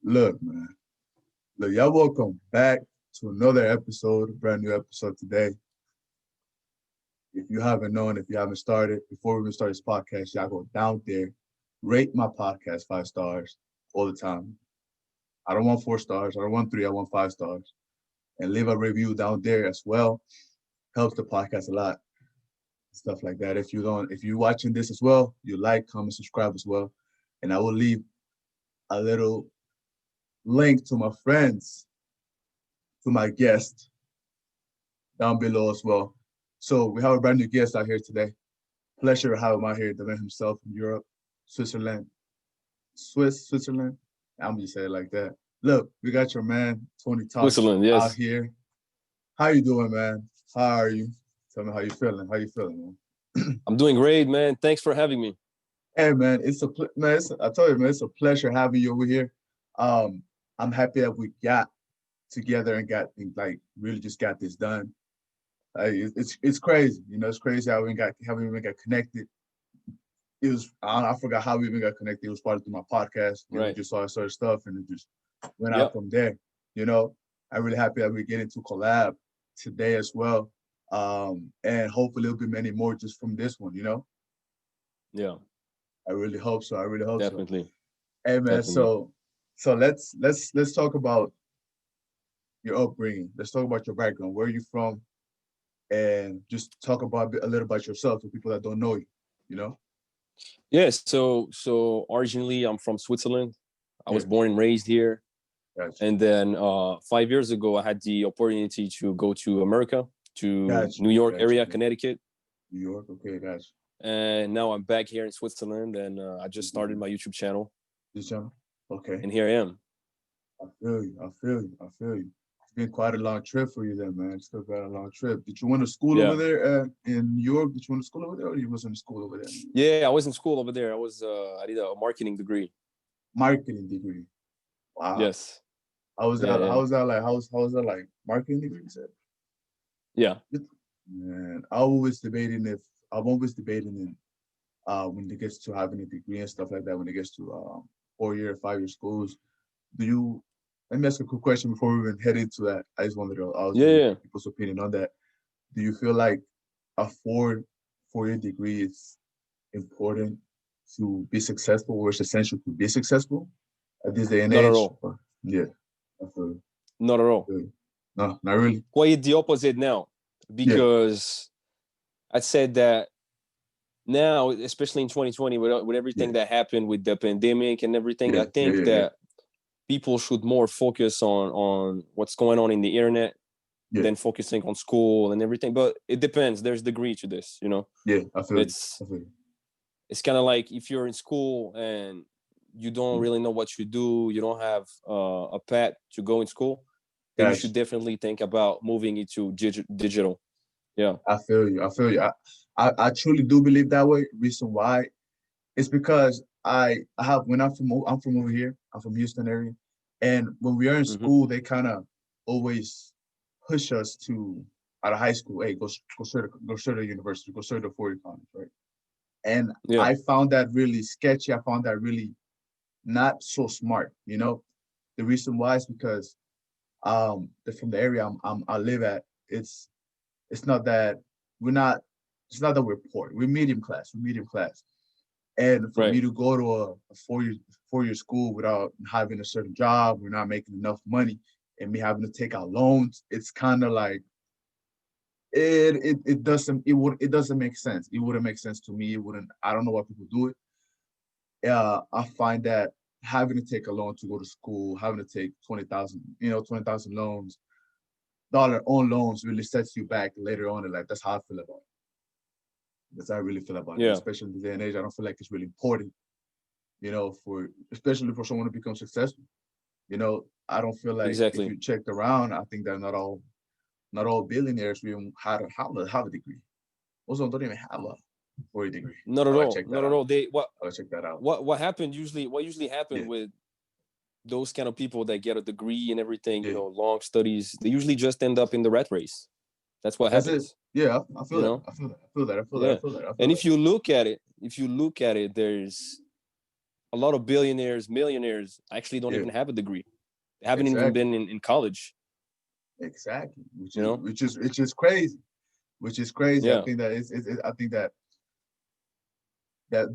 Look, man. Look, y'all welcome back to another episode, a brand new episode today. If you haven't known, if you haven't started, before we even start this podcast, y'all go down there, rate my podcast 5 stars all the time. I don't want 4 stars. I don't want 3. I want 5 stars. And leave a review down there as well. Helps the podcast a lot. Stuff like that. If you're watching this as well, you like, comment, subscribe as well. And I will leave a little link to my friends, to my guest down below as well. So we have a brand new guest out here today. Pleasure to have him out here, the man himself from Europe, Switzerland. Switzerland. I'm just saying it like that. Look, we got your man, Tony Talks, Switzerland, out yes. here. How you doing, man? How are you? Tell me how you feeling. How you feeling, man? I'm doing great, man. Thanks for having me. Hey, man, I told you, man, it's a pleasure having you over here. I'm happy that we got together and really just got this done. It's crazy, it's crazy how we even got connected. I forgot how we even got connected. It was part of my podcast. Right. We just saw certain stuff and it just went Yep. out from there. I'm really happy that we're getting to collab today as well. And hopefully there'll be many more just from this one, Yeah, I really hope so. I really hope so. definitely. Hey, man, Definitely. so let's talk about your upbringing. Let's talk about your background. Where are you from? And just talk about a little about yourself to people that don't know you. Yeah, so originally I'm from Switzerland. I was Yeah. born and raised here. Gotcha. And then 5 years ago, I had the opportunity to go to America, to Gotcha. New York Gotcha. area, Connecticut. New York, okay, gotcha. And now I'm back here in Switzerland, and I just started my YouTube channel, This channel? Okay. and here I am. I feel you. It's been quite a long trip for you then, man. It's still quite a long trip. Did you went to school Yeah. over there in New York? Did you went to school over there or you wasn't in school over there? Yeah, I was in school over there. I did a marketing degree. Marketing degree. Wow. Yes. How was that? Yeah, How was that like? How was that like? Marketing degree, you said? Yeah. Man, I'm always debating in when it gets to having a degree and stuff like that, when it gets to 4-year, 5-year schools. Let me ask a quick question before we even head into that. I just wanted to Yeah. people's opinion on that. Do you feel like a four-year degree is important to be successful, or it's essential to be successful at this day and age? Not at all. Yeah, I feel it. Not at all. No, not really. Quite the opposite now, because I said that now, especially in 2020, with everything that happened with the pandemic and everything, I think that people should more focus on what's going on in the internet than focusing on school and everything. But it depends. There's degree to this, Yeah, I feel it's kind of like if you're in school and you don't really know what you do, you don't have a path to go in school, then you should definitely think about moving into digital. Yeah, I feel you. I truly do believe that way. Reason why is because I'm from over here. I'm from Houston area, and when we are in school, they kind of always push us to out of high school. Hey, go straight to university, go straight to 4-year college, right? And I found that really sketchy. I found that really not so smart. The reason why is because from the area I live at, it's not that we're poor. We're medium class. And for me to go to a four-year school without having a certain job, we're not making enough money, and me having to take out loans, it's kind of like it doesn't make sense. It wouldn't make sense to me. It wouldn't. I don't know why people do it. I find that having to take a loan to go to school, having to take 20,000 loans, dollar on loans really sets you back later on in life. That's how I feel about it. That's how I really feel about it. Especially in this day and age, I don't feel like it's really important, especially for someone to become successful. I don't feel like if you checked around, I think that not all billionaires even have a degree. Most of them don't even have a 4-year degree. Not at all. Not at all. I'll check that out. What usually happen with those kind of people that get a degree and everything, long studies, they usually just end up in the rat race. That's what happens. Yeah, I feel that. I feel that. And if you look at it, there's a lot of billionaires, millionaires actually don't Yeah, even have a degree. They haven't even exactly, been in college, exactly. Which you is know? which is crazy. Which is crazy. I Yeah. think that I think that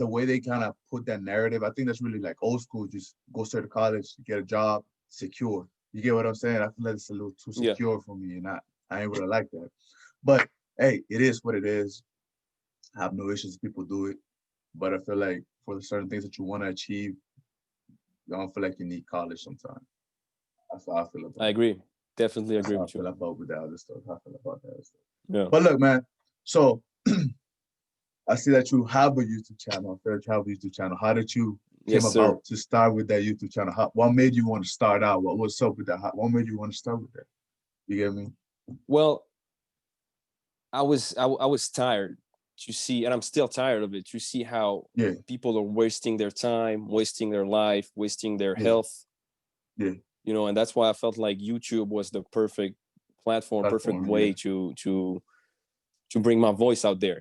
the way they kind of put that narrative, I think that's really like old school. Just go straight to college, get a job, secure. You get what I'm saying? I feel like it's a little too Yeah. secure for me, and I ain't really like that. But hey, it is what it is. I have no issues if people do it, but I feel like for the certain things that you want to achieve, you don't feel like you need college sometimes. That's how I feel I about it. agree. Definitely That's agree how I with you. feel about with that other stuff. I feel about that other stuff. Yeah. But look, man. So I see that you have a YouTube channel, a Fair Travel YouTube channel. How did you came Yes, sir. about to start with that YouTube channel? What made you want to start out? What's up with that? What made you want to start with that? You get me? Well, I was tired to see, and I'm still tired of it, to see how Yeah, people are wasting their time, wasting their life, wasting their yeah, health, yeah. and that's why I felt like YouTube was the perfect platform, perfect Platform, yeah. way to bring my voice out there.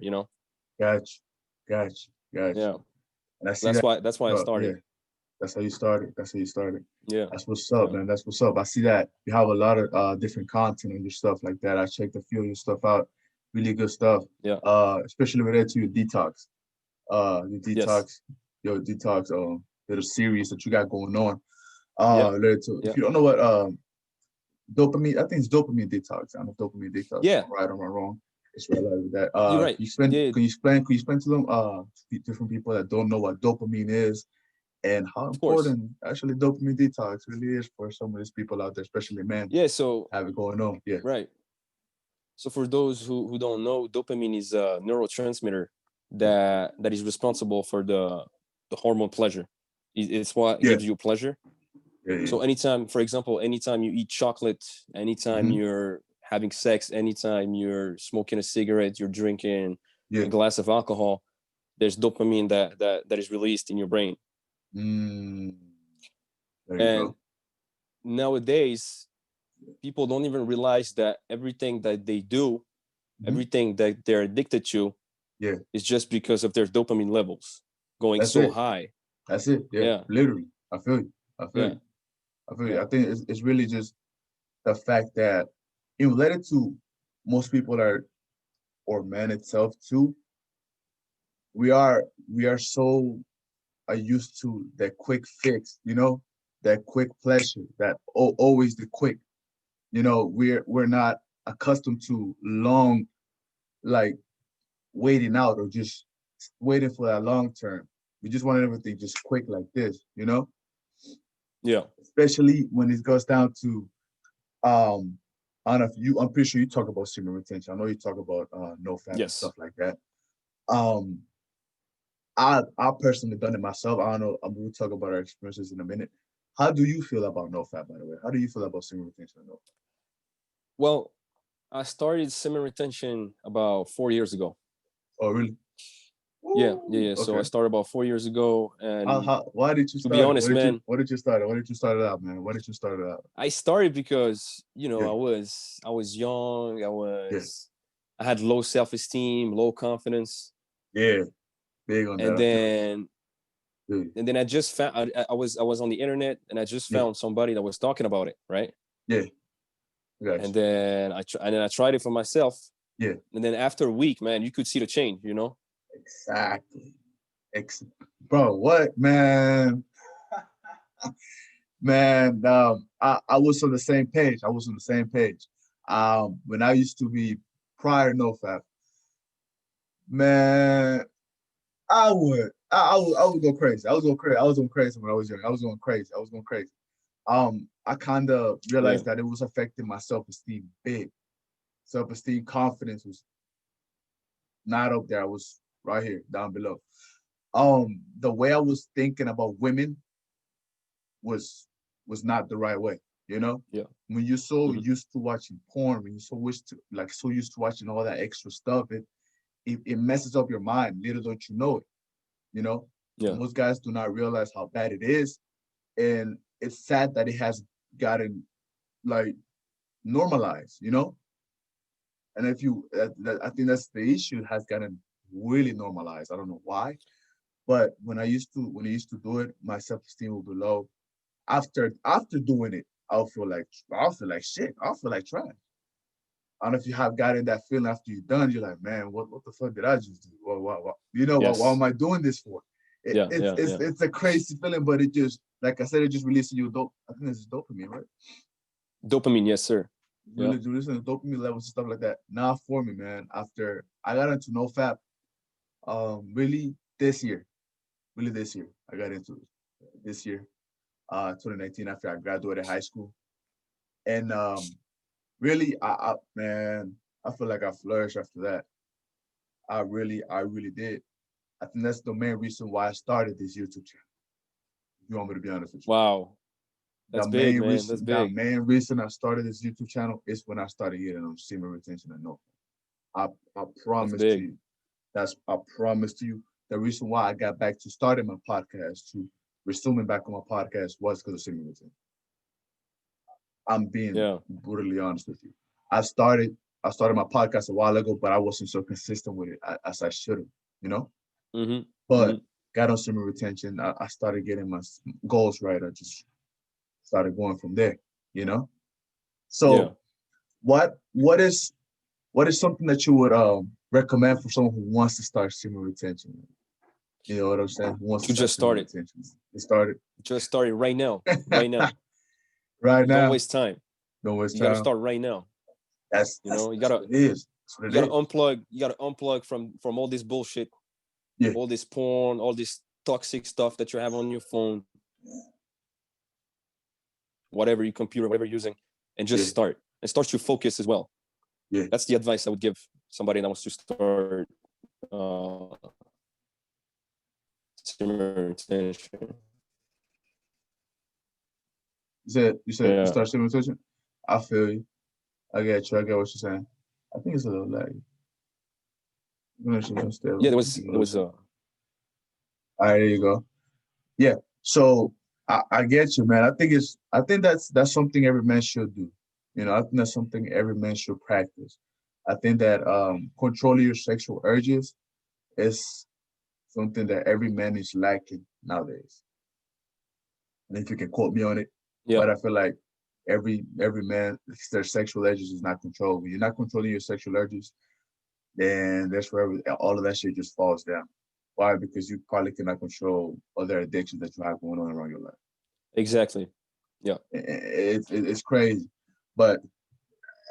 Gotcha, gotcha, gotcha. Yeah. And I see That's that. why I Yeah, started. that's how you started. That's how you started. Yeah. That's what's up, Yeah. man. That's what's up. I see that you have a lot of different content on your stuff like that. I checked a few of your stuff out. Really good stuff. Yeah. Especially related to your detox. Your Yes. detox, your detox little series that you got going on. Yeah. Related to if Yeah. you don't know what dopamine, I think it's dopamine detox. I don't know if dopamine detox. Yeah. I'm right or am I wrong? It's related with that. You're right. Yeah. Can you explain to them different people that don't know what dopamine is and how Of course. important actually dopamine detox really is for some of these people out there, especially men, Yeah. So have it going on. Yeah. right. So for those who don't know, dopamine is a neurotransmitter that is responsible for the hormone pleasure. It's what Yeah. gives you pleasure. Yeah. Yeah. So anytime, for example, anytime you eat chocolate, anytime Mm-hmm. you're having sex, anytime you're smoking a cigarette, you're drinking Yeah. a glass of alcohol, there's dopamine that is released in your brain. Mm, there you And go. nowadays, people don't even realize that everything that they do, Mm-hmm. everything that they're addicted to, Yeah. is just because of their dopamine levels going That's so it. high. That's it. Yeah. Yeah. Literally. I feel you. I feel Yeah. you. I feel you. Yeah. I think it's really just the fact that in related to most people are or man itself too, we are so used to that quick fix, that quick pleasure, that always the quick. We're not accustomed to long like waiting out or just waiting for that long term. We just want everything just quick like this. Yeah. Especially when it goes down to I don't know if I'm pretty sure you talk about semen retention. I know you talk about no fap and Yes. stuff like that. Um, I personally done it myself. I don't know. We'll talk about our experiences in a minute. How do you feel about no fap, by the way? How do you feel about semen retention and no fap? Well, I started semen retention about 4 years ago. Oh, really? Yeah, yeah, Woo! yeah. So I Okay. started about 4 years ago, and Why did you to be start it? honest, man, What did you start it? What did you start it out, man? What did you start it out? I started because Yeah, I was young. yeah, I had low self esteem, low confidence, yeah. Big on that. and I feel then you. and then I just found I was on the internet, and I just Yeah, found somebody that was talking about it, right? yeah. I got And you. then I tried it for myself, Yeah, and then after a week, man, you could see the change. exactly. Bro, what, man? Man, I was on the same page. I was on the same page. When I used to be prior NoFap, man, I would go crazy. I was going crazy. I was going crazy when I was young. I was going crazy. I was going crazy. I kind of Yeah, realized that it was affecting my self-esteem big. Self-esteem, confidence was not up there. I was right here, down below. The way I was thinking about women was was not the right way. You know, yeah, when you're so hmm used to watching porn, when you're so used to watching all that extra stuff, it messes up your mind. Little don't you know it. You know, yeah, most guys do not realize how bad it is, and it's sad that it has gotten like normalized. And if you, I think that's the issue, has gotten really normalized. I don't know why, But when I used to do it, my self-esteem would be low. After doing it, I'll feel like shit. I'll feel like trash. I don't know if you have gotten that feeling after you're done. You're like, man, what the fuck did I just do? What, you know, what Yes. am I doing this for? Yeah. Yeah. Yeah. It's a crazy feeling, but it just, like I said, it just releases you dope. I think this is dopamine, right? Dopamine. Yes, sir. Yeah. Really releasing the dopamine levels and stuff like that. Now for me, man, after I got into NoFap, really this year, I got into it this year, 2019, after I graduated high school, and really, man, I feel like I flourished after that. I really did. I think that's the main reason why I started this YouTube channel. If you want me to be honest with you, Wow. That's big, man. That's the big. main reason I started this YouTube channel is when I started getting on semen retention and no. I That's promise to big. you. I promise to you. The reason why I got back to starting my podcast, to resuming back on my podcast, was because of semen retention. I'm being Yeah. brutally honest with you. I started I started my podcast a while ago, but I wasn't so consistent with it as I should have, you know. Mm-hmm. But Mm-hmm. got on semen retention. I started getting my goals right. I just started going from there, you know. Yeah. So what is something that you would recommend for someone who wants to start semen retention? You know what I'm saying? Who wants to You start just semen started. retention? It started Just started right now. Right now. right Don't now. waste time. Don't waste You gotta time. start right now. You know, That's what it is. That's what you it gotta is. unplug. You gotta unplug from all this bullshit, Yeah. all this porn, all this toxic stuff that you have on your phone, whatever your computer, whatever you're using, and just Yeah. start. And start your focus as well. Yeah. That's the advice I would give somebody that wants to start uh, retention. You said you Yeah. start semen retention? I feel you. I get you. I get what you're saying. I think it's a little lag. Yeah, there was All right, there you go. Yeah. So I get you, man. I think that's something every man should do. You know, I think that's something every man should practice. I think that controlling your sexual urges is something that every man is lacking nowadays. And if you can quote me on it, yeah, but I feel like every man, their sexual urges is not controlled. When you're not controlling your sexual urges, then that's where all of that shit just falls down. Why? Because you probably cannot control other addictions that you have going on around your life. exactly. Yeah. It's crazy, but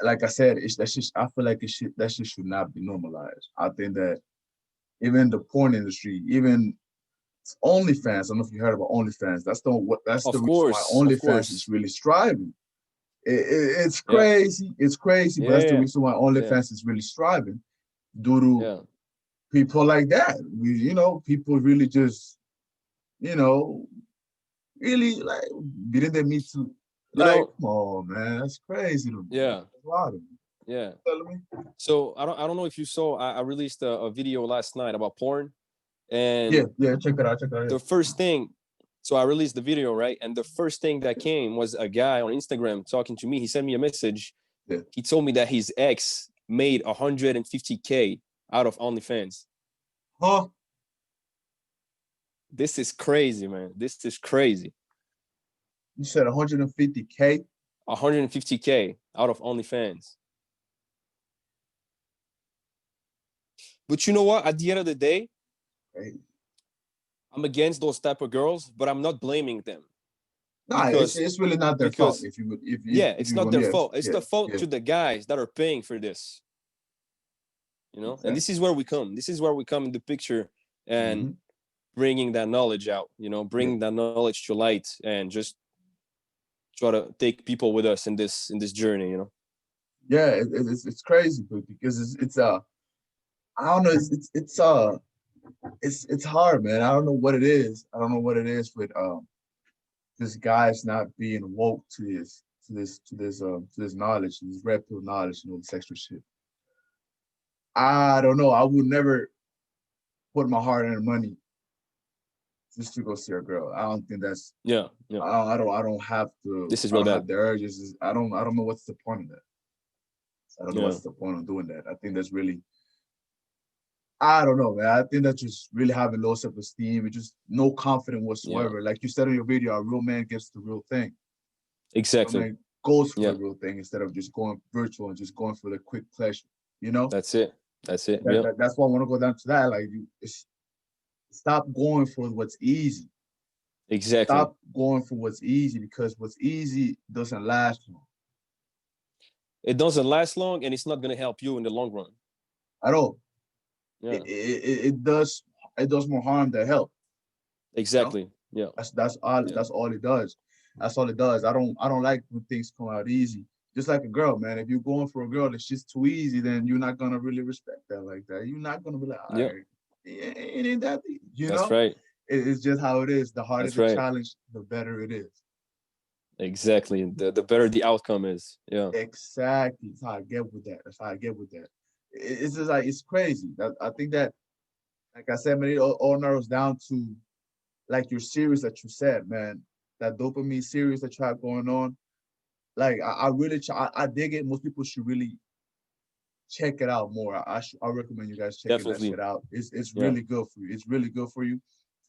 like I said, that's just I feel like that shit should not be normalized. I think that even the porn industry, even OnlyFans. I don't know if you heard about OnlyFans. That's the Of reason why course, of OnlyFans is course. really striving. It's Yeah, crazy. It's crazy, but that's the yeah, reason why yeah, OnlyFans is really striving due to yeah. people like that. People really just, you know, really like getting their meat to You like, know, come on, man, that's crazy to me. yeah, That's wild to me. yeah. Telling me? So I don't know if you saw. I released a video last night about porn, Yeah, and yeah, check it out, check it out. the first thing. So I released the video, right? And the first thing that came was a guy on Instagram talking to me. He sent me a message. Yeah. He told me that his ex made 150K out of OnlyFans. Huh? This is crazy, man. This is crazy. You said 150K? 150K out of OnlyFans. But you know what? At the end of the day, Hey. I'm against those type of girls, but I'm not blaming them Nah, because it's really not their fault. because If you would, yeah, if it's you not want, their yes, fault. It's yeah, the fault yeah, to the guys that are paying for this, you know. And exactly. this is where we come. This is where we come in the picture and Mm-hmm. bringing that knowledge out. You know, Yeah, bringing that knowledge to light and just try to take people with us in this journey. You know. yeah, it's crazy, but because it's I don't know, it's hard, man. I don't know what it is. I don't know what it is with this guy's not being woke to this knowledge, this red pill knowledge, this extra shit. I don't know. I would never put my heart and money just to go see a girl. I don't think that's. Yeah, yeah. I don't have to. This is I real don't bad. have the urges. I don't know what's the point of that. I don't know Yeah. what's the point of doing that. I think that's really. I don't know, man. I think that's just really having low self-esteem and just no confidence Yeah, whatsoever. Like you said in your video, a real man gets the real thing. Real exactly. man goes for the Yeah, real thing instead of just going virtual and just going for the quick pleasure. You know, that's it. That's it. Yeah, that's why I want to go down to that. Like stop going for what's easy. exactly. Stop going for what's easy because what's easy doesn't last long It doesn't last long, and it's not gonna help you in the long run. at all. Yeah, It does more harm than help. You know, exactly. Yeah, yeah, that's all it does. That's all it does. I don't like when things come out easy. Just like a girl, man. If you're going for a girl that's just too easy, then you're not gonna really respect that like that. You're not gonna be like, all yeah. right, it ain't that easy. You That's know, right. it's just how it is. The harder That's the right. challenge, the better it is. Exactly. The better the outcome is. Yeah. Exactly. That's how I get with that. That's how I get with that. It's just like it's crazy. I think that, like I said, man, it all narrows down to like your series that you said, man. That dopamine series that you have going on. Like I really, I dig it. Most people should really check it out more. I recommend you guys checking that Definitely. shit out. It's Yeah. really good for you. It's really good for you.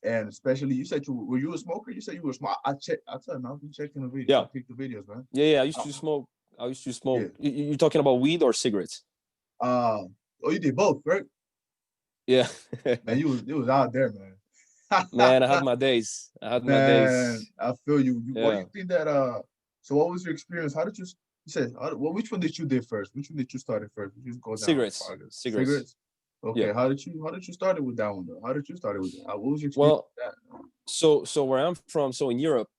And especially, you said were you a smoker? You said you were smart. I tell you, man, I've been checking the videos. I Yeah. picked the videos, man. Yeah. Yeah. I used Uh, to smoke. I used to yeah. smoke. You talking about weed or cigarettes? Oh, you did both, right? Yeah. Man, you was out there, man. Man, I had my days. I had my Man, days. I feel you. What do Yeah. you think that so what was your experience? How did you said well, which one did you did first? Which one did you start first? Did you just go down Cigarettes. farther? Cigarettes. Cigarettes? Yeah. Okay, how did you start it with that one though? How did you start it with that? What was your experience Well, with that? so where I'm from, so in Europe,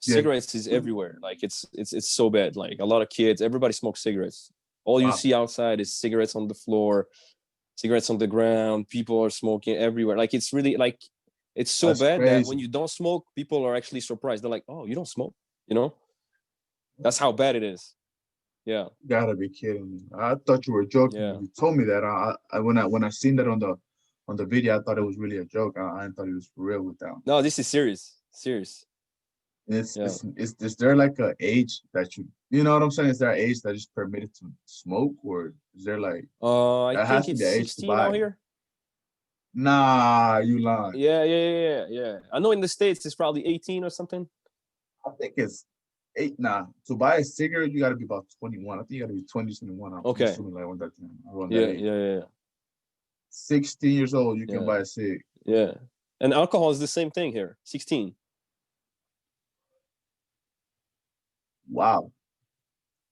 Yeah. cigarettes is everywhere. Like it's so bad. Like a lot of kids, everybody smokes cigarettes. All you Wow. see outside is cigarettes on the floor, cigarettes on the ground. People are smoking everywhere. Like it's really like it's so That's bad that when crazy. you don't smoke, people are actually surprised. They're like, "Oh, you don't smoke?" You know? That's how bad it is. Yeah, You gotta be kidding me. I thought you were joking yeah. when you told me that. When I seen that on the video, I thought it was really a joke. I didn't thought it was for real with that. No, this is serious. Serious. It's Yeah. it's it's is there like a age that you know what I'm saying? Is there an age that is permitted to smoke, or is there like I that has think to be it's the age to 16 buy? out here. Nah, you lying. Yeah, yeah, yeah, yeah, yeah. I know in the States it's probably 18 or something. I think it's eight. Nah, to buy a cigarette, you got to be about 21. I think you got to be 20, 21. I'm Okay. assuming like around that Yeah, age. yeah, yeah, 16 years old, you can yeah, buy a cig. yeah. And alcohol is the same thing here. 16. Wow.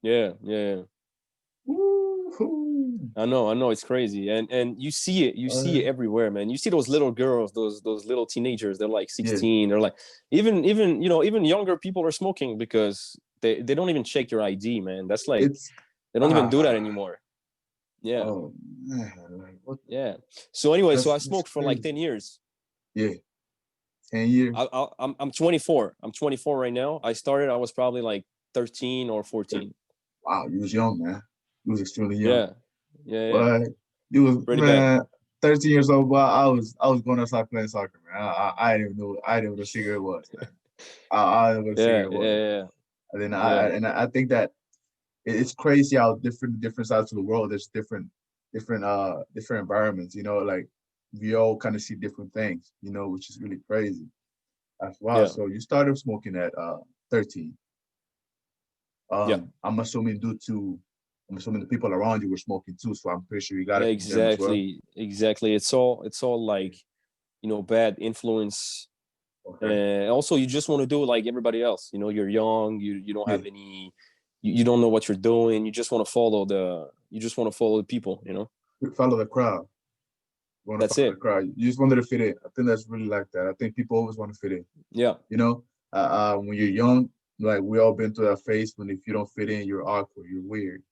Yeah, yeah. Woo-hoo. I know, it's crazy, and you see it everywhere, man. You see those little girls, those little teenagers. They're like Yeah, 16. They're like even even younger people are smoking because they don't even check your ID, man. That's like it's they don't even do that ah anymore. Yeah, oh man, like what? yeah. So anyway, so I That's smoked for like crazy. 10 years. Yeah, 10 years. I'm 24. I'm 24 right now. I started. I was probably like 13 or 14. Wow, you was young, man. You was extremely young. Yeah, yeah, yeah. But you was Pretty bad. man, 13 years old. But I was going outside playing soccer, man. I didn't even know what a cigarette was, man. I didn't know what a Yeah, cigarette was. yeah, And then yeah, I think that it's crazy how different sides of the world. There's different environments. You know, like we all kind of see different things. You know, which is really crazy. As well. yeah, So you started smoking at 13. yeah. I'm assuming the people around you were smoking too, so I'm pretty sure you got it from them as well. Exactly, exactly. It's all like bad influence. Okay. And also, you just want to do it like everybody else. You're young. You don't Yeah. have any. You don't know what you're doing. You just want to follow the. You just want to follow the people. Follow the crowd. You want to That's follow the it. crowd. You just wanted to fit in. I think that's really like that. I think people always want to fit in. Yeah, You know, when you're young, like we all been through that phase when if you don't fit in, you're awkward, you're weird.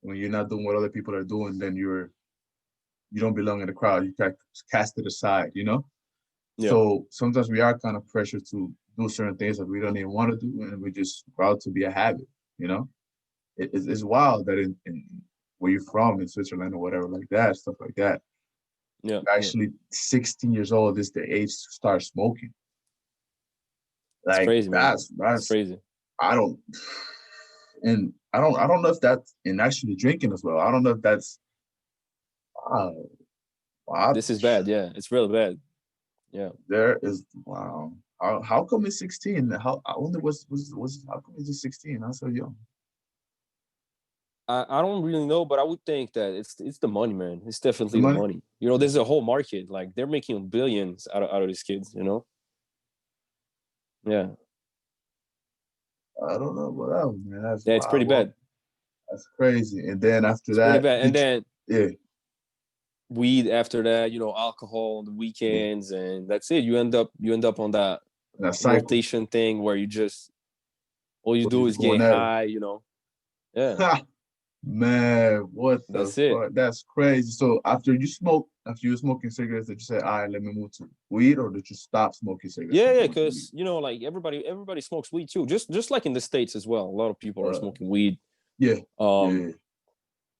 When you're not doing what other people are doing, then you don't belong in the crowd. You cast it aside. You know. yeah, So sometimes we are kind of pressured to do certain things that we don't even want to do, and we just proud to be a habit. You know, it's wild that in where you're from in Switzerland or whatever like that, stuff like that. yeah, yeah. Actually, 16 years old is the age to start smoking. It's Like crazy, man. It's that's crazy. I don't and I don't know if that's in actually drinking as well. I don't know if that's uh, Wow. This is bad. Yeah, it's really bad. Yeah. There is wow. How come it's 16? I wonder what's how come it's just 16? That's so young. I don't really know, but I would think that it's the money, man. It's The definitely the money? money. You know, there's a whole market. Like they're making billions out of these kids. You know. Yeah. I don't know what else, man. That's Yeah, it's wow. pretty Well, bad. that's crazy. And then after It's pretty that, bad. And then yeah, weed after that. You know, alcohol on the yeah, weekends, and that's it. You end up on that that cycle. rotation thing where you just all you So you do just is going get at it. high. You know. Yeah. Man, what the That's it. fuck? That's crazy. So after you were smoking cigarettes, did you say, all right, let me move to weed, or did you stop smoking cigarettes Yeah, and yeah, go into weed? because you know, like everybody smokes weed too. Just like in the States as well. A lot of people are Uh, smoking weed. yeah, yeah, Um,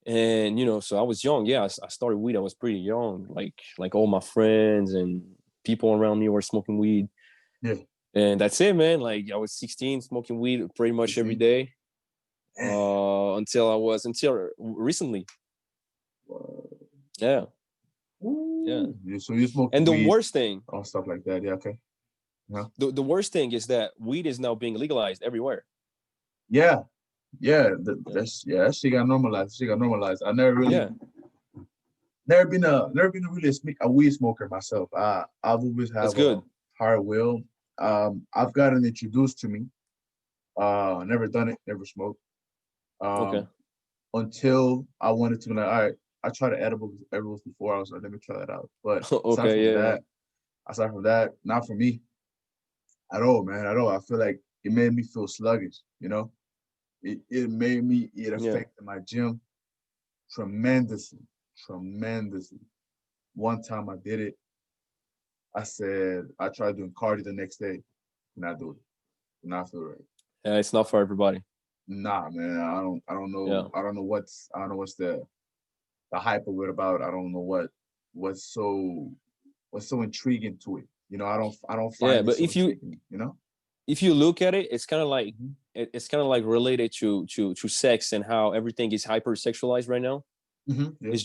yeah, and you know, so I was young. Yeah, I started weed. I was pretty young. Like all my friends and people around me were smoking weed, yeah. and that's it, man. Like I was 16, smoking weed pretty much every 16. day. Man, Until recently. wow. Yeah, yeah. Ooh. So you smoke And the weed worst thing, or stuff like that? Yeah, okay. Yeah, the worst thing is that weed is now being legalized everywhere. yeah, yeah. Yeah, That's yeah. That shit got normalized. She got normalized. I never really, yeah, never been a really a weed smoker myself. I've always that's have a good. hard will. I've gotten introduced to me. Never done it, never smoked. Okay. Um, until I wanted to be like, all right, I tried the edibles before. I was like, let me try that out. But Okay. Yeah, yeah. aside from that, not for me at all, man, at all. I feel like it made me feel sluggish, you know? It Yeah. affected my gym tremendously, tremendously. One time I did it, I said, I tried doing cardio the next day. Not do it. Not feel right. Yeah, it's not for everybody. Nah, man, Yeah. I don't know what's the hype of it about. I don't know what's so what's so intriguing to it. I don't Yeah, find it but so intriguing, you know? if you look at it, it's kind of like Mhm. it's kind of like related to sex and how everything is hyper sexualized right now. Yeah. It's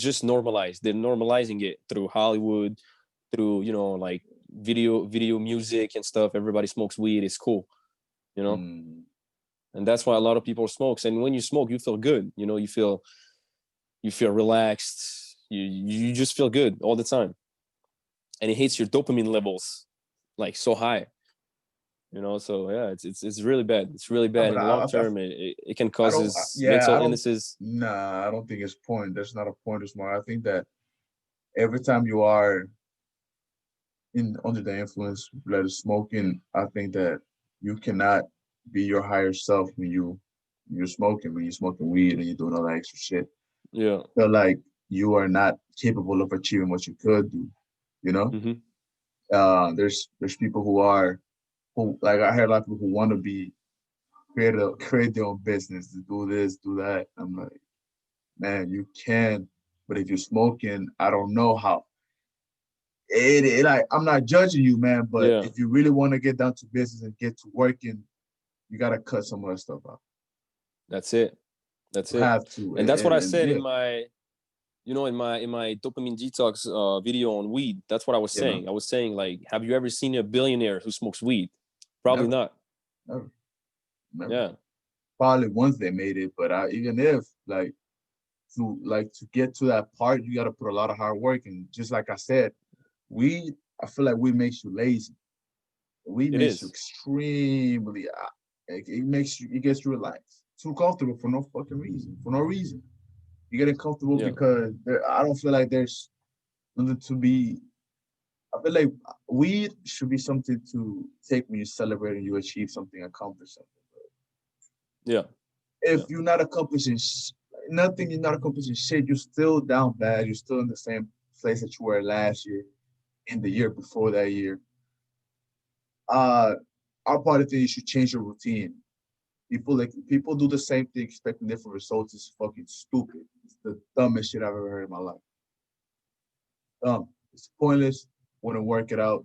just normalized. They're normalizing it through Hollywood, through you know like video music and stuff. Everybody smokes weed. It's cool, you know, Mm. and that's why a lot of people smokes. And when you smoke, you feel good. You know, you feel relaxed. You just feel good all the time, and it hits your dopamine levels like so high. You know, so yeah, it's really bad. It's really No, bad but in the long term. It can I don't causes yeah, mental I don't illnesses. nah, I don't think it's point. There's not a point it's more. I think that every time you are in under the influence, let smoking, I think that you cannot be your higher self when you're smoking weed and you're doing all that extra shit. Yeah. Feel like you are not capable of achieving what you could do, you know? Hmm. There's people who like I heard a lot of people who want to be create their own business to do this, do that. I'm like, man, you can, but if you're smoking, I don't know how. Like I'm not judging you, man, but Yeah. if you really want to get down to business and get to working, you gotta cut some of that stuff out. That's it. That's You it. have to, And that's what I and said yeah, in my in my dopamine detox video on weed. That's what I was you know, saying. I was saying like, have you ever seen a billionaire who smokes weed? Probably never, not. never, never. Yeah. Probably once they made it, but even if to get to that part, you got to put a lot of hard work. And just like I said, weed, I feel like weed makes you lazy. Weed It makes you is. extremely, it gets you relaxed. Too comfortable for no fucking reason, for no reason. You're getting comfortable Yeah. because I don't feel like there's nothing to be. I feel like weed should be something to take when you celebrate and you achieve something, accomplish something. Yeah. If Yeah. you're not accomplishing nothing, you're not accomplishing shit, you're still down bad. You're still in the same place that you were last year and the year before that year. Uh, our part of thing, you should change your routine. People do the same thing expecting different results. It's fucking stupid. It's the dumbest shit I've ever heard in my life. Dumb. It's pointless. Wouldn't work it out.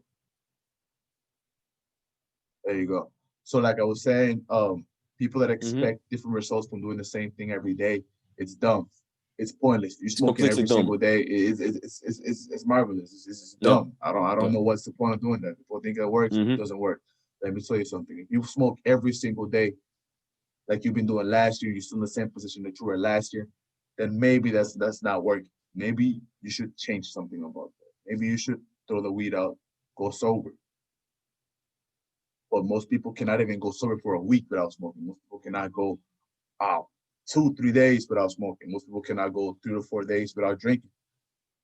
There you go. So like I was saying, people that Hmm. expect different results from doing the same thing every day, it's dumb. it's pointless. You're It's smoking completely every dumb. single day. It's marvelous. It's Yeah. dumb. I don't Yeah. know what's the point of doing that. People think it works. It Mm-hmm. doesn't work. Let me tell you something. If you smoke every single day, like you've been doing last year, you're still in the same position that you were last year, then maybe that's not working. Maybe you should change something about that. Maybe you should throw the weed out, go sober. But most people cannot even go sober for a week without smoking. Most people cannot go out 2-3 days without smoking. Most people cannot go 3 to 4 days without drinking.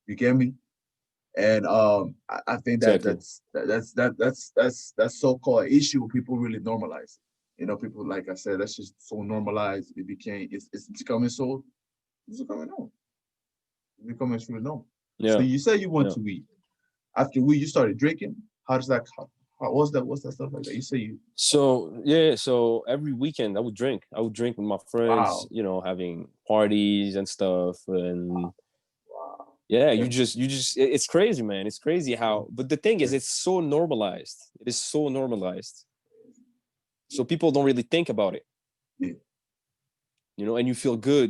You get me? And I think Exactly. that's so-called issue. People really normalize. People, like I said, that's just so normalized. It's becoming so it's becoming normal. It's becoming really normal. So Yeah. you say you went Yeah. to weed. After weed, you started drinking. How does that? What's that stuff like that? You say you. So yeah, so every weekend I would drink. I would drink with my friends, Wow. having parties and stuff. And Wow. yeah, Yeah. it's crazy, man. It's crazy how, but the thing Yeah. is, it's so normalized. It is so normalized. So people don't really think about it, Yeah. and you feel good.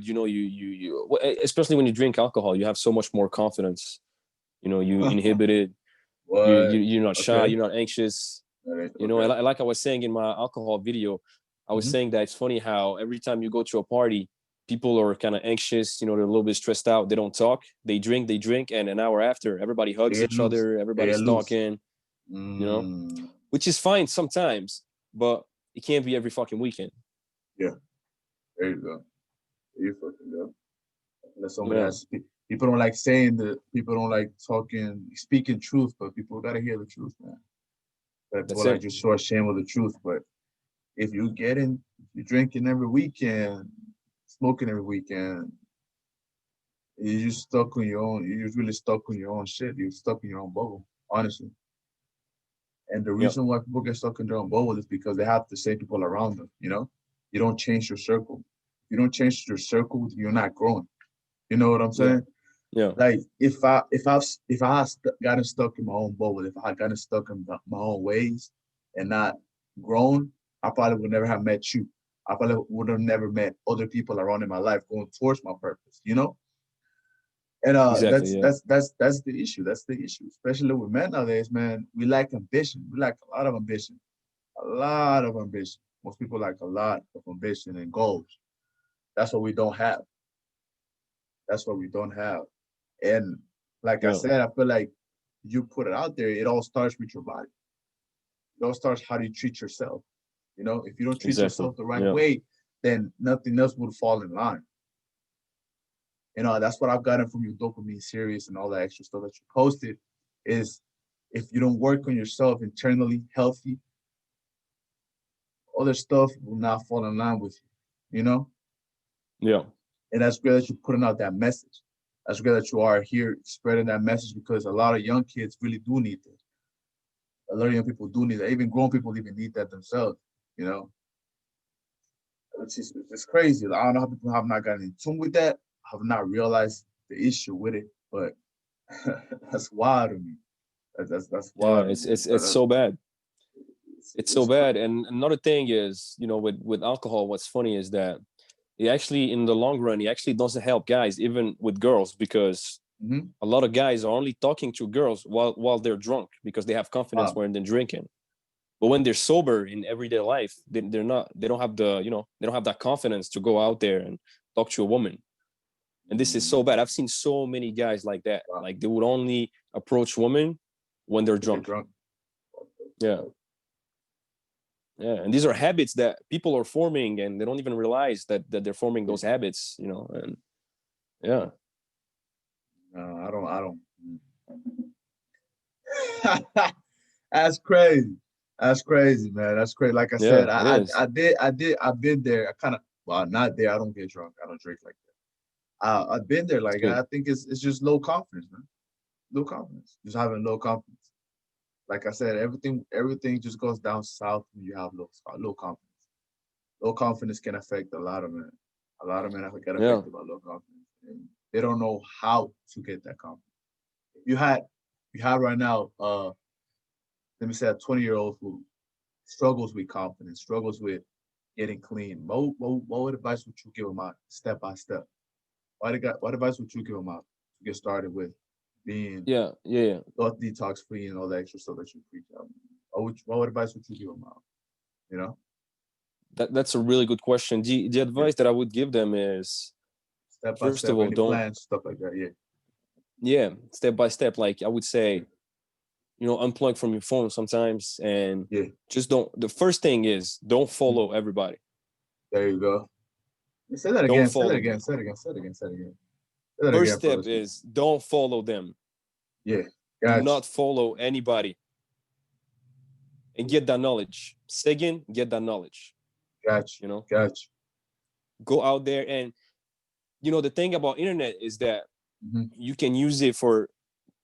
Especially when you drink alcohol, you have so much more confidence. You inhibit it. What? You're not shy. Okay. You're not anxious. All right. And Okay. like I was saying in my alcohol video, I was Mm-hmm. saying that it's funny how every time you go to a party, people are kind of anxious, they're a little bit stressed out, they don't talk, they drink, and an hour after, everybody They hugs get each loose. other, They get everybody's loose. talking, you know, Mm. which is fine sometimes, but it can't be every fucking weekend. Yeah. There you go. There you fucking go. Unless somebody Yeah, has to speak. People don't like saying that. People don't like speaking truth, but people gotta hear the truth, man. But that's people like it. just short shame of the truth. But if you're drinking every weekend, smoking every weekend, you're just stuck on your own. You're just really stuck on your own shit. You're stuck in your own bubble, honestly. And the Yeah, reason why people get stuck in their own bubble is because they have the same people around them. You don't change your circle. If you don't change your circle, you're not growing. You know what I'm yeah, saying? yeah, Like if I had gotten stuck in my own bubble, if I had gotten stuck in my own ways and not grown, I probably would never have met you. I probably would have never met other people around in my life going towards my purpose. And exactly. that's Yeah, that's that's that's the issue. That's the issue, especially with men nowadays, man. We lack ambition. We lack a lot of ambition. A lot of ambition. Most people lack a lot of ambition and goals. That's what we don't have. That's what we don't have. And like I yeah, said, I feel like you put it out there, it all starts with your body. It all starts how do you treat yourself. If you don't treat exactly. yourself the right Yeah, way, then nothing else would fall in line. That's what I've gotten from your dopamine series and all that extra stuff that you posted is if you don't work on yourself internally healthy, other stuff will not fall in line with you. yeah, And that's great that you're putting out that message. That's great that you are here spreading that message because a lot of young kids really do need this. A lot of young people do need that. Even grown people even need that themselves. You know, it's crazy. I don't know how people have not gotten in tune with that, have not realized the issue with it, but that's wild to me. That's yeah. wild to It's me. it's it's so bad. It's so It's bad. crazy. And another thing is, with alcohol, what's funny is that it actually, in the long run, it actually doesn't help guys, even with girls, because Mm-hmm. a lot of guys are only talking to girls while they're drunk because they have confidence Wow. when they're drinking. But when they're sober in everyday life, they're not. They don't have they don't have that confidence to go out there and talk to a woman. And this is so bad. Mm, I've seen so many guys like that. wow. Like they would only approach women when they're When they're drunk. drunk. Yeah. Yeah, and these are habits that people are forming, and they don't even realize that they're forming Yeah. those habits. And yeah, No, I don't. That's crazy. That's crazy, man. That's crazy. Like I yeah, said, it I is. did, I've been there. I kind of, well, not there. I don't get drunk. I don't drink like that. I've been there. It's Like good. I think it's just low confidence, man. Low confidence. Just having low confidence. Like I said, everything just goes down south when you have low confidence. Low confidence can affect a lot of men. A lot of men get Yeah, affected by low confidence, and they don't know how to get that confidence. You had, you have right now, let me say a 20-year-old who struggles with confidence, struggles with getting clean. What advice would you give him step by step what advice would you give them out to get started with being Yeah. thought detox free and all the extra stuff that you preach? What advice would you give them out? You know, That's a really good question. The yeah, advice that I would give them is, step by first of step, all, any don't plans, stuff like that. Yeah, step by step. Like I would yeah, say, unplug from your phone sometimes, and yeah. just don't. The first thing is don't Mm. follow everybody. There you go. Say that Don't again. Say that follow again. them. Say it again. Say it again. Say it again. Say that First again for step those people. is don't follow them. Yeah, Do gotcha, not follow anybody, and get that knowledge. Second, get that knowledge. gotcha, You know, gotcha. go out there, and the thing about internet is that Mm-hmm. you can use it for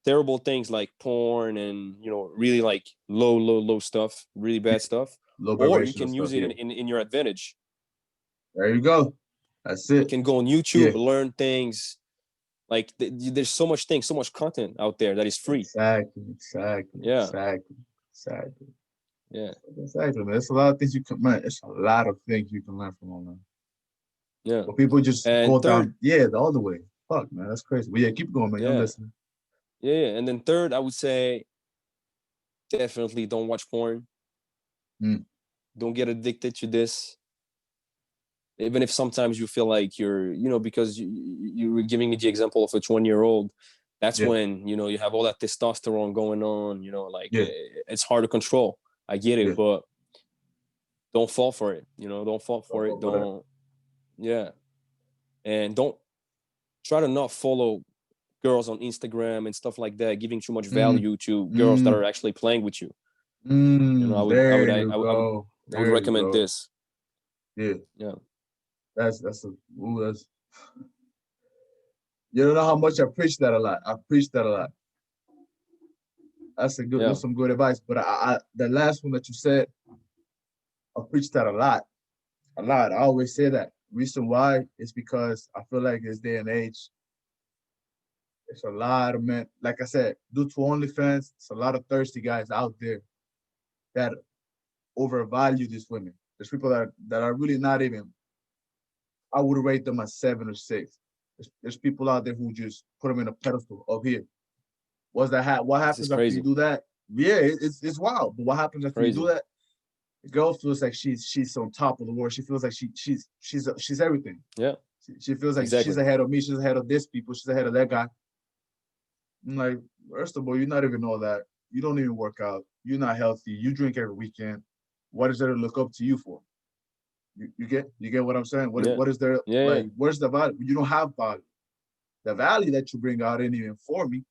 terrible things like porn and really like low stuff, really Yeah, bad stuff, low or you vibrational can stuff. use it Yeah, in your advantage. there you go. That's You it. can go on Yeah, YouTube, learn things. Like there's so much things, so much content out there that is free. exactly, exactly, Yeah, exactly, exactly. yeah, Exactly, man. There's a lot of things you can learn. There's a lot of things you can learn from online. yeah. But people just go And third, down, the other way. Fuck, man, that's crazy. But yeah, keep going, man. You're yeah, listening. yeah. And then third, I would say definitely don't watch porn. Mm, Don't get addicted to this. Even if sometimes you feel like you're, because you were giving me the example of a 20-year-old. That's yeah, when you have all that testosterone going on. Like yeah, it's hard to control. I get yeah. it, but don't fall for it. Don't fall Don't for it. fuck with that. Don't, yeah, and don't try to not follow girls on Instagram and stuff like that, giving too much Mm, value to girls that mm, are actually playing with you. I mm. would, I would, There I, you I would, go. I would There you recommend go. this. Yeah, Yeah, that's a ooh, that's you don't know how much I preach that a lot. I preach that a lot. yeah, That's some good advice. But the last one that you said, I preach that a lot. A lot. I always say that. Reason why is because I feel like this day and age, it's a lot of men. Like I said, due to OnlyFans, it's a lot of thirsty guys out there that overvalue these women. There's people that are really not even. I would rate them as 7 or 6. There's people out there who just put them in a pedestal up here. What this is happens after you crazy, do that? Yeah, it's wild. But what happens after you do crazy. that? The girl feels like she's on top of the world. She feels like she's everything. Yeah, She feels like she's exactly. ahead of me. She's ahead of this people. She's ahead of that guy. I'm like, first of all, you're not even all that. You don't even work out. You're not healthy. You drink every weekend. What is there to look up to you for? You get what I'm saying? Yeah, What is there yeah, like? Where's the value? You don't have value. The value that you bring out ain't even for me.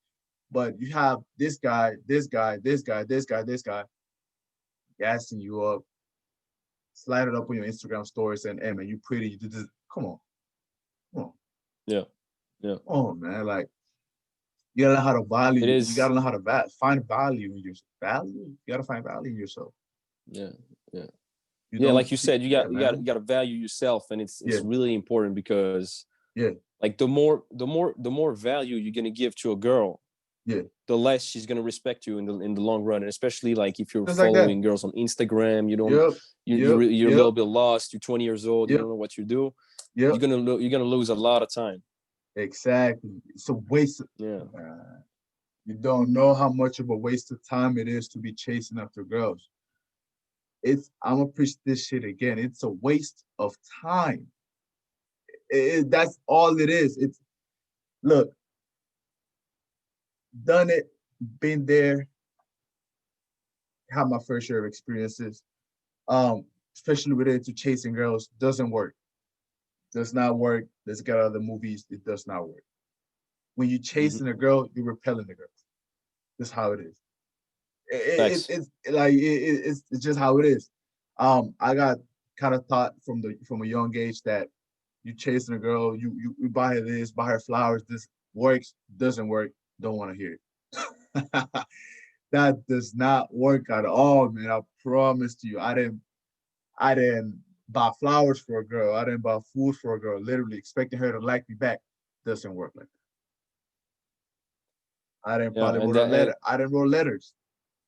But you have this guy, this guy, this guy, this guy, this guy, gassing you up, slide it up on your Instagram stories, and hey man, you pretty. You do this. Come on, yeah, yeah. come on, man. Like you gotta know how to value. It You gotta is. know how to find value in your value. You gotta find value in yourself. Yeah, yeah, You yeah. don't Like you see, said, you yeah, got you got man. you got to value yourself, and it's Yeah, really important because yeah, like the more value you're gonna give to a girl, yeah. the less she's gonna respect you in the long run. And especially like if you're Just like that. following girls on Instagram, you don't Yep, yep, you're a yep, little bit lost. You're 20 years old. You yep, don't know what you do. yep. You're gonna lose a lot of time. Exactly. It's a waste. Yeah, You don't know how much of a waste of time it is to be chasing after girls. I'm gonna preach this shit again. It's a waste of time. That's all it is. It's look, done it, been there, had my fair share of experiences. Especially related to chasing girls, doesn't work. Does not work. Let's get other movies. It does not work. When you're hmm, chasing a girl, you're repelling the girl. That's how it is. facts. It's like it's just how it is. I got kind of taught from a young age that you chasing a girl, you buy her this, buy her flowers. This works, doesn't work. Don't want to hear it. That does not work at all, man. I promise to you. I didn't buy flowers for a girl. I didn't buy food for a girl. Literally expecting her to like me back doesn't work like that. I didn't Yeah, probably and wrote a that and letter. I didn't wrote letters.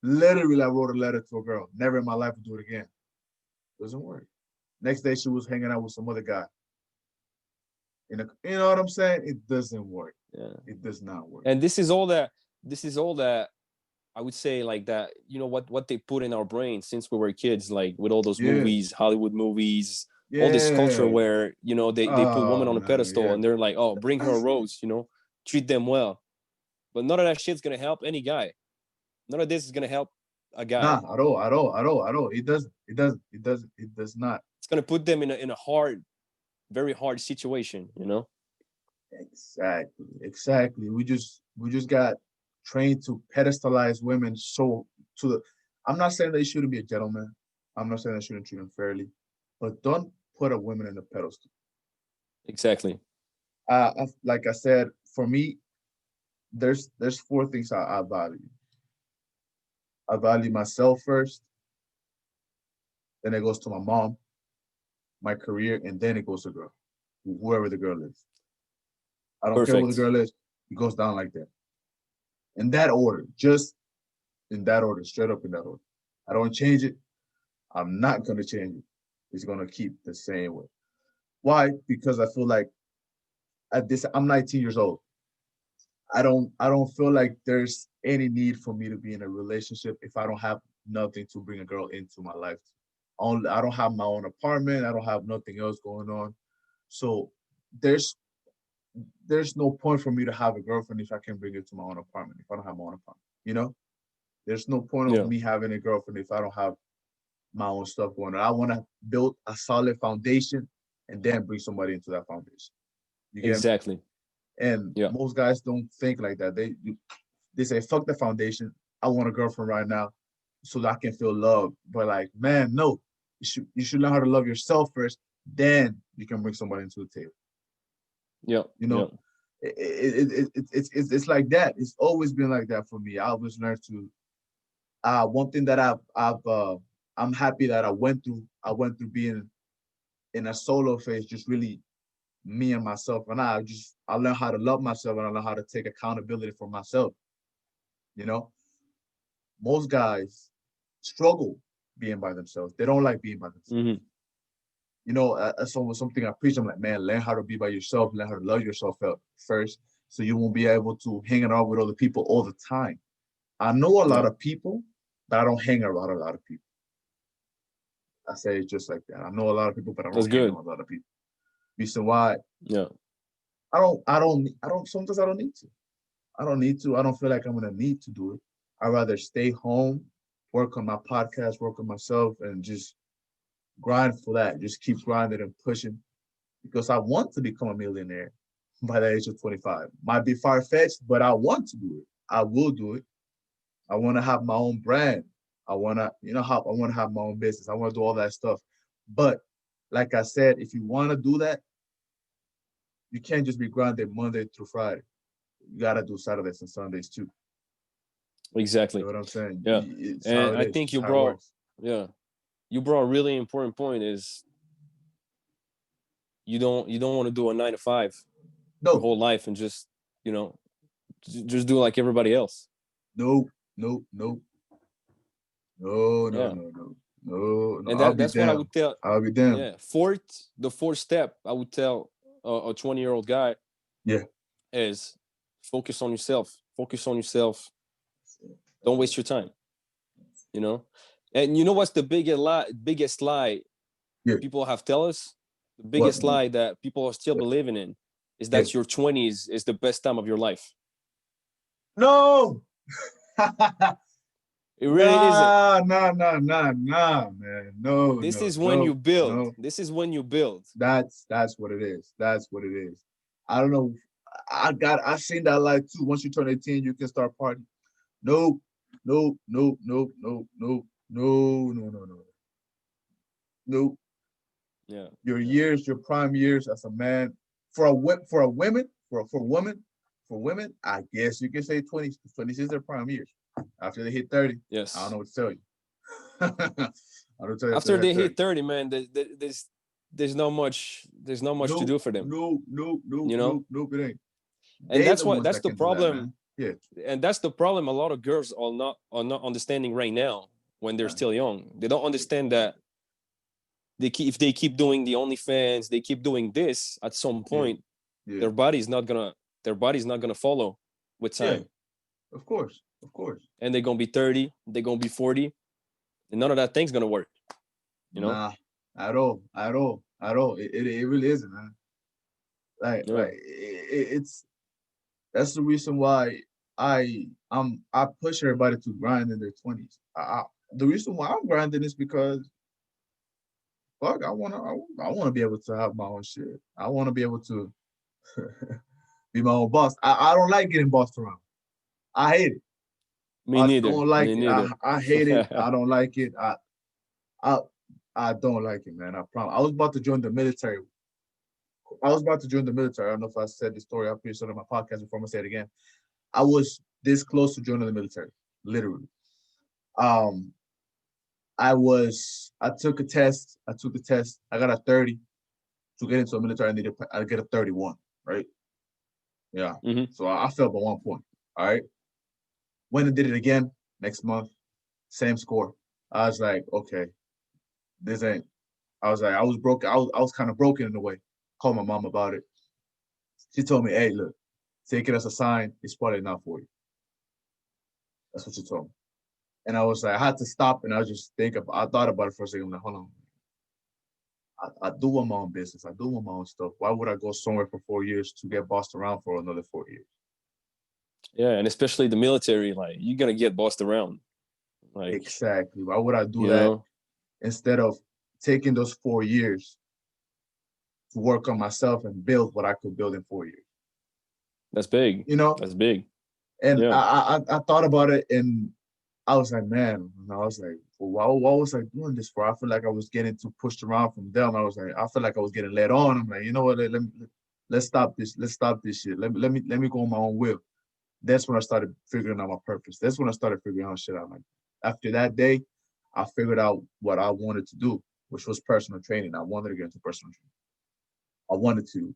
Literally, I wrote a letter to a girl. Never in my life would do it again. Doesn't work. Next day, she was hanging out with some other guy. You know what I'm saying? It doesn't work. Yeah. It does not work. And this is all that I would say, like, that, what they put in our brains since we were kids, like with all those Yeah, movies, Hollywood movies, all this culture yeah. where, they put women Oh on a man, pedestal yeah. and they're like, oh, bring her a That's rose, treat them well. But none of that shit's gonna help any guy. None of this is gonna help a guy. not at all, at all, at all, at all. It doesn't. It doesn't. It doesn't. It does not. It's gonna put them in a hard, very hard situation. Exactly. Exactly. We just got trained to pedestalize women so to the. I'm not saying they shouldn't be a gentleman. I'm not saying they shouldn't treat them fairly, but don't put a woman in a pedestal. Exactly. Like I said, for me, there's four things I value. I value myself first, then it goes to my mom, my career, and then it goes to girl, whoever the girl is. I don't care who the Perfect. girl is. It goes down like that. In that order, just in that order, straight up in that order. I don't change it. I'm not gonna change it. It's gonna keep the same way. Why? Because I feel like at this, I'm 19 years old. I don't feel like there's any need for me to be in a relationship if I don't have nothing to bring a girl into my life. I don't have my own apartment. I don't have nothing else going on. So there's there's no point for me to have a girlfriend if I can bring her to my own apartment, if I don't have my own apartment. You know? There's no point of Yeah. me having a girlfriend if I don't have my own stuff going on. I want to build a solid foundation and then bring somebody into that foundation. You get me? Exactly. And Yeah. most guys don't think like that. They say, fuck the foundation. I want a girlfriend right now so that I can feel love. But like, man, no. You should learn how to love yourself first. Then you can bring somebody into the table. Yeah. You Yeah. know, it's like that. It's always been like that for me. I always learned to. One thing that I'm happy that I went through being in a solo phase, just really me and myself, and I learned how to love myself and I learned how to take accountability for myself. You know, most guys struggle being by themselves. They don't like being by themselves. Hmm. Something I preach. I'm like, man, learn how to be by yourself. Learn how to love yourself first, so you won't be able to hang around with other people all the time. I know a lot Yeah. of people, but I don't hang around a lot of people. I say it just like that. I know a lot of people, but I That's don't hang good. around a lot of people. Reason why Yeah. sometimes I don't need to. I don't need to. I don't feel like I'm gonna need to do it. I'd rather stay home, work on my podcast, work on myself, and just grind for that. Just keep grinding and pushing because I want to become a millionaire by the age of 25. Might be far fetched, but I want to do it. I will do it. I want to have my own brand. I want to, I want to have my own business. I want to do all that stuff. But like I said, if you want to do that, you can't just be grinding Monday through Friday. You gotta do Saturdays and Sundays too. You Exactly. know what I'm saying? Yeah. It's how And it I is. think It's you how it brought, works. yeah, you brought a really important point is you don't want to do a 9 to 5 your No, whole life and you know, just do like everybody else. no, no, no, no, no, Yeah. no, no, no, no. And I'll be that's what I damned. would tell. I'll be damned. Yeah. The fourth step I would tell a 20-year-old guy Yeah. is focus on yourself. Focus on yourself. Don't waste your time. You know, and you know what's the biggest lie Yeah. people have tell us? The What? biggest lie that people are still believing in is Yeah. that your 20s is the best time of your life. No. It really isn't. Nah, nah, nah, nah, nah, man. No, This no, is when you no, build. no. This is when you build. That's what it is. That's what it is. I don't know. I've seen that life too. Once you turn 18, you can start partying. No, no, no, no, no, no, no, no, no, no. No. Yeah. Your Yeah. years, your prime years as a man, for women, I guess you can say 20, 26 their prime years. After they hit 30, I don't Yes. know what to tell you. I don't tell you after After they hit they 30. hit 30, man, there's not much to No, do for them. no, no, no, You know, no, no, it ain't. and They that's the what ones that's that the can do that, problem. man. Yeah. And that's the problem. A lot of girls are not understanding right now when they're Yeah. still young. They don't understand that if they keep doing the OnlyFans, they keep doing this. At some Yeah. point, their body's not gonna follow with time. Of course. And they're gonna be 30, they're gonna be 40, and none of that thing's gonna work. Nah, at all. It really isn't, man. It's that's the reason why I push everybody to grind in their 20s. The reason why I'm grinding is because fuck, I wanna be able to have my own shit. I wanna be able to be my own boss. I don't like getting bossed around. I hate it. Me neither. Don't like Me it. neither. I hate it. I don't like it. I I don't like it, man. I promise. I was about to join the military. I don't know if I said this story. I'm pretty sure on my podcast before. I'm gonna say it again. I was this close to joining the military, literally. Um, I took a test. I took the test. I got a 30. To get into the military, I get a 31, right? Yeah. Mm-hmm. So I failed by 1 point. All right. Went and did it again next month. Same score. I was like, okay, this ain't. I was like, I was broken. I was kind of broken in a way. Called my mom about it. She told me, hey, look, take it as a sign. It's probably not for you. That's what she told me. And I was like, I had to stop and I just I thought about it for a second. I'm like, hold on. I do want my own business. I do want my own stuff. Why would I go somewhere for 4 years to get bossed around for another 4 years? Yeah, and especially the military, like you're gonna get bossed around. Like exactly. Why would I do that instead of taking those 4 years to work on myself and build what I could build in 4 years? That's big. That's big. And I thought about it and I was like, man, and I was like, well, why was I doing this for? I feel like I was getting too pushed around from them. I feel like I was getting led on. I'm like, you know what? Let's stop this. Let's stop this shit. Let me go on my own will. That's when I started figuring out my purpose. That's when I started figuring out shit out. Like after that day, I figured out what I wanted to do, which was personal training. I wanted to get into personal training. I wanted to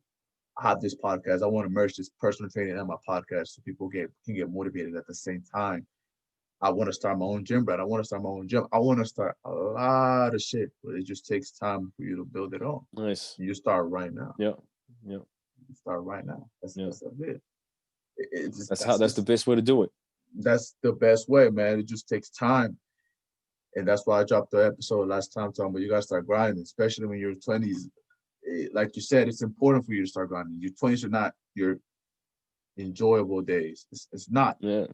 have this podcast. I want to merge this personal training and my podcast so people can get motivated at the same time. I want to start my own gym, brand. I want to start my own gym. I want to start a lot of shit, but it just takes time for you to build it on. Nice. You start right now. Yeah. You start right now. That's it. That's the best way to do it. That's the best way, man. It just takes time. And that's why I dropped the episode last time talking about you gotta start grinding, especially when you're 20s. Like you said, it's important for you to start grinding. Your 20s are not your enjoyable days. It's not. Yeah.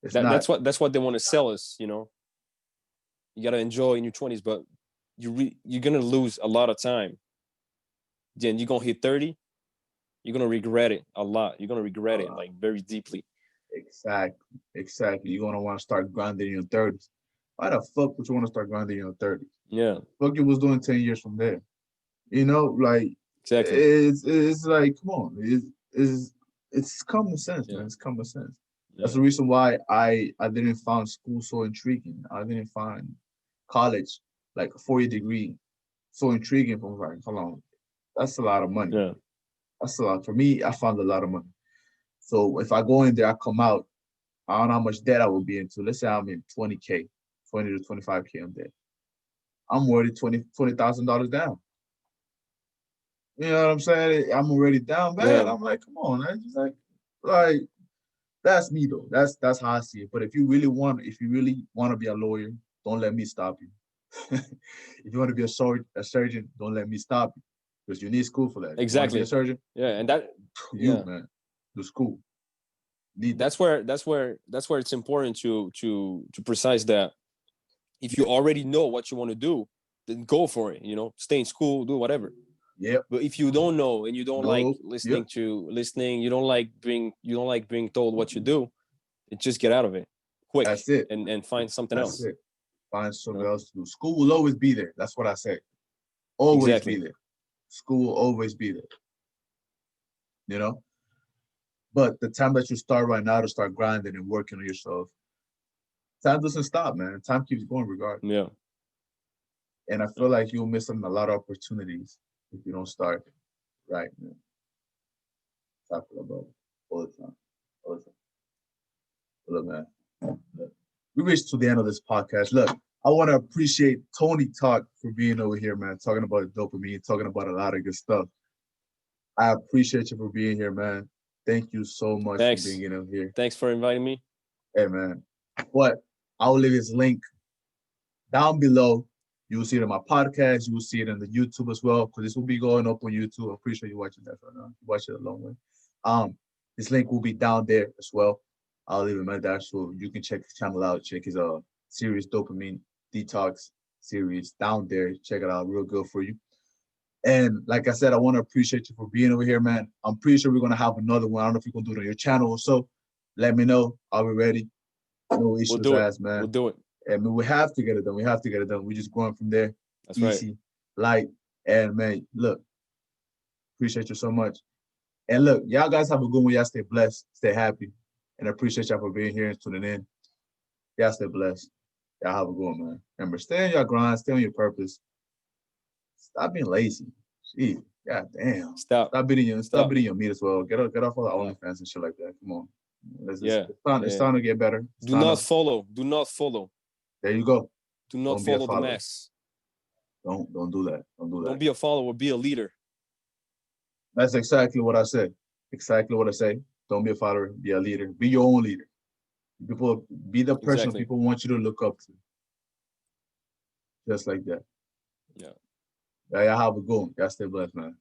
That's what they want to sell us, You gotta enjoy in your 20s, but you're gonna lose a lot of time. Then you're gonna hit 30, you're gonna regret it a lot. You're gonna regret it like very deeply. Exactly. You're gonna want to start grinding in your 30s. Why the fuck would you want to start grinding in your 30s? Yeah. Fuck you was doing 10 years from there. Like exactly. It's like, come on. It's common sense, man. It's common sense. That's the reason why I didn't find school so intriguing. I didn't find college, like a 4-year degree, so intriguing. From like, hold on, that's a lot of money. Yeah. That's a lot. For me, I found a lot of money. So if I go in there, I come out, I don't know how much debt I will be into. Let's say I'm in 20K, 20 to 25K in debt. I'm already $20,000 down. You know what I'm saying? I'm already down bad. Yeah. I'm like, come on, man. Just like that's me though. That's how I see it. But if you really want to be a lawyer, don't let me stop you. If you want to be a surgeon, don't let me stop you. Because you need school for that. Exactly. You want to be a surgeon? Yeah, and that man. The school. That's where it's important to precise that if you already know what you want to do, then go for it. Stay in school, do whatever. Yeah. But if you don't know and you don't like listening, you don't like being told what you do, just get out of it quick. That's it. And find something else. That's it. Find something else to do. School will always be there. That's what I say. Always be there. School will always be there. But the time that you start right now to start grinding and working on yourself, time doesn't stop, man. Time keeps going regardless. Yeah. And I feel like you'll miss a lot of opportunities if you don't start right, man. Talk about it all the time. Look, man. Look. We reached to the end of this podcast. Look, I want to appreciate Tony Talk for being over here, man, talking about dopamine, talking about a lot of good stuff. I appreciate you for being here, man. Thank you so much for Thanks. being in here. Thanks for inviting me. Hey, man. But I'll leave his link down below. You will see it in my podcast. You will see it in the YouTube as well, because this will be going up on YouTube. I'm pretty sure you're watching that right now. You watch it a long way. This link will be down there as well. I'll leave it at that, so you can check his channel out. Check his series Dopamine Detox series down there. Check it out, real good for you. And like I said, I want to appreciate you for being over here, man. I'm pretty sure we're gonna have another one. I don't know if you're gonna do it on your channel or so. Let me know. I'll be ready. No issues, We'll do it. man. We'll do it. I mean, we have to get it done. We have to get it done. We're just going from there. That's easy, right. light. And man, look, appreciate you so much. And look, y'all guys have a good one. Y'all stay blessed, stay happy. And I appreciate y'all for being here and tuning in. Y'all stay blessed. Y'all have a good one, man. Remember, stay on your grind, stay on your purpose. Stop being lazy. Gee, god damn. Stop. Stop beating your meat as well. Get off all the OnlyFans and shit like that. Come on. It's time to get better. Do not follow. Do not follow. There you go. Do not follow the mass. Don't do that. Don't do that. Don't be a follower. Be a leader. That's exactly what I said. Exactly what I say. Don't be a follower. Be a leader. Be your own leader. People, be the person people want you to look up to. Just like that. Yeah. Y'all have a good one. Y'all stay blessed, man.